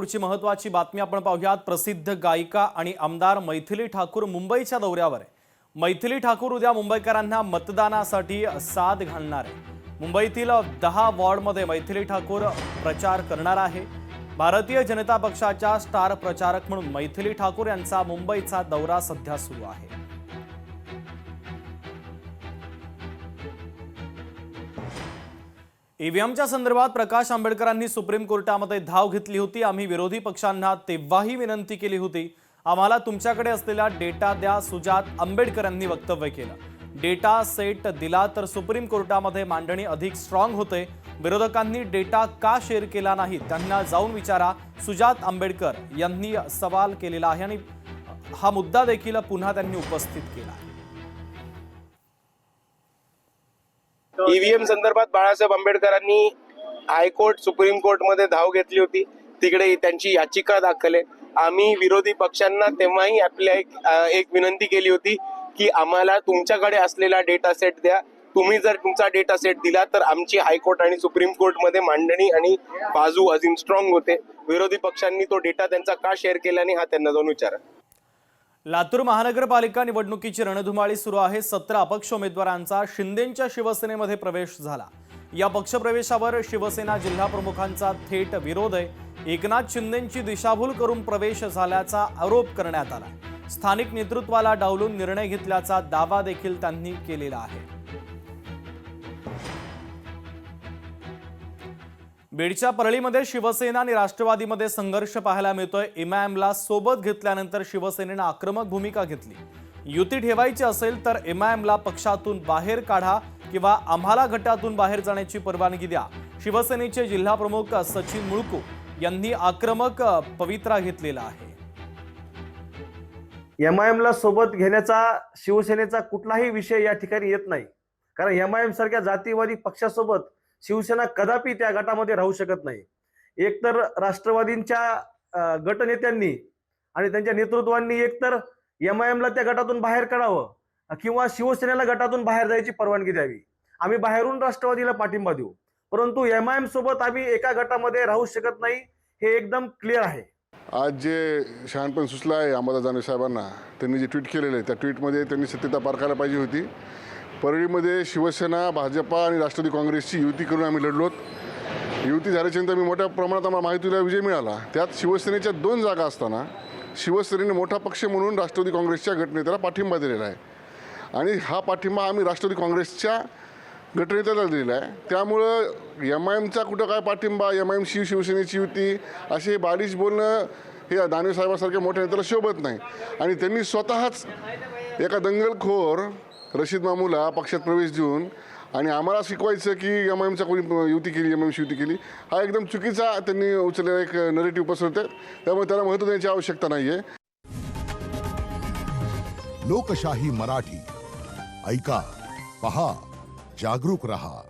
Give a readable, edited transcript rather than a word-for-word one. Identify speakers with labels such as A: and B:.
A: पुढची महत्त्वाची बातमी आपण पाहूयात। प्रसिद्ध गायिका आणि आमदार मैथिली ठाकूर मुंबईच्या दौऱ्यावर आहे। मैथिली ठाकूर उद्या मुंबईकरांना मतदानासाठी साथ घालणार आहे। मुंबईतील 10 वॉर्डमध्ये मैथिली ठाकूर प्रचार करणार आहे। भारतीय जनता पक्षाच्या स्टार प्रचारक म्हणून मैथिली ठाकूर यांचा मुंबईचा दौरा सध्या सुरू आहे। ईव्हीएमच्या संदर्भात प्रकाश आंबेडकरांनी सुप्रीम कोर्टामध्ये धाव घेतली होती। आम्ही विरोधी पक्षांना तेव्हाही विनंती केली होती, आम्हाला तुमच्याकडे असलेला डेटा द्या। सुजात आंबेडकरांनी वक्तव्य केलं। डेटा सेट दिला तर सुप्रीम कोर्टामध्ये मांडणी अधिक स्ट्रॉंग होते। विरोधकांनी डेटा का शेअर केला नाही त्यांना जाऊन विचारा, सुजात आंबेडकर यांनी सवाल केलेला आहे आणि हा मुद्दा देखील पुन्हा त्यांनी उपस्थित केला आहे।
B: ईव्हीएम संदर्भात बाळासाहेब आंबेडकरांनी हायकोर्ट सुप्रीम कोर्टमध्ये धाव घेतली होती। तिकडे त्यांची याचिका दाखल आहे। आम्ही विरोधी पक्षांना तेव्हाही आपल्या एक विनंती केली होती की आम्हाला तुमच्याकडे असलेला डेटा सेट द्या। तुम्ही जर तुमचा डेटा सेट दिला तर आमची हायकोर्ट आणि सुप्रीम कोर्टमध्ये मांडणी आणि बाजू अजून स्ट्रॉंग होते। विरोधी पक्षांनी तो डेटा त्यांचा का शेअर केला नाही हा त्यांना जाऊन विचारा।
A: लातूर महानगरपालिका निवडणुकीची रणधुमाळी सुरू आहे। 17 अपक्ष उमेदवारांचा शिंदेंच्या शिवसेनेमध्ये प्रवेश झाला। या पक्षप्रवेशावर शिवसेना जिल्हाप्रमुखांचा थेट विरोध आहे। एकनाथ शिंदेंची दिशाभूल करून प्रवेश झाल्याचा आरोप करण्यात आला। स्थानिक नेतृत्वाला डावलून निर्णय घेतल्याचा दावा देखील त्यांनी केलेला आहे। बीडच्या परळीमध्ये शिवसेना आणि राष्ट्रवादीमध्ये संघर्ष पाहायला मिळतोय। एमआयएमला सोबत घेतल्यानंतर शिवसेनेने आक्रमक भूमिका घेतली। युती ठेवायची असेल तर एमआयएमला पक्षातून बाहेर काढा किंवा आम्हाला गटातून बाहेर जाण्याची परवानगी द्या। शिवसेनेचे जिल्हाप्रमुख सचिन मुळकू यांनी आक्रमक पवित्रा घेतलेला आहे।
C: एमआयएमला सोबत घेण्याचा शिवसेनेचा कुठलाही विषय या ठिकाणी येत नाही, कारण एमआयएम सारख्या जातीवादी पक्षासोबत शिवसेना कदापि त्या गटामध्ये राहू शकत नाही। एकतर राष्ट्रवादींच्या गटनेत्यांनी आणि त्यांच्या नेतृत्वांनी एकतर एमआयएमला त्या गटातून बाहेर काढावं किंवा शिवसेनेला गटातून बाहेर जायची परवानगी द्यावी। आम्ही बाहेरून राष्ट्रवादीला पाठिंबा देऊ, परंतु एमआयएम सोबत आम्ही एका गटामध्ये राहू शकत नाही, हे एकदम क्लिअर आहे।
D: आज जे शहाणपण सुचलं आहे अंबादास दानवे साहेबांना, त्यांनी जे ट्विट केलेलं आहे त्या ट्विटमध्ये त्यांनी सत्यता पारखायला पाहिजे होती। परळीमध्ये शिवसेना, भाजपा आणि राष्ट्रवादी काँग्रेसची युती करून आम्ही लढलोत। युती झाल्याच्यानंतर मी मोठ्या प्रमाणात आम्हाला महायुतीला विजय मिळाला। त्यात शिवसेनेच्या 2 जागा असताना शिवसेनेने मोठा पक्ष म्हणून राष्ट्रवादी काँग्रेसच्या गटनेत्याला पाठिंबा दिलेला आहे आणि हा पाठिंबा आम्ही राष्ट्रवादी काँग्रेसच्या गटनेत्याला दिलेला आहे। त्यामुळं एमआयएमचा कुठं काय पाठिंबा, एमआयएमशी शिवसेनेची युती असे बालिश बोलणं हे दानवे साहेबांसारख्या मोठ्या नेत्याला शोभत नाही। आणि त्यांनी स्वतःच एका दंगलखोर रशीद मामूला पक्षात प्रवेश देऊन आणि आम्हाला शिकवायचं की एमआयएमचा कोणी युती केली, एमआयएमची युती केली, हा एकदम चुकीचा त्यांनी उचललेला एक नरेटिव्ह पसरते। त्यामुळे त्याला महत्त्व देण्याची आवश्यकता नाही आहे।
E: लोकशाही मराठी ऐका, पहा, जागरूक रहा।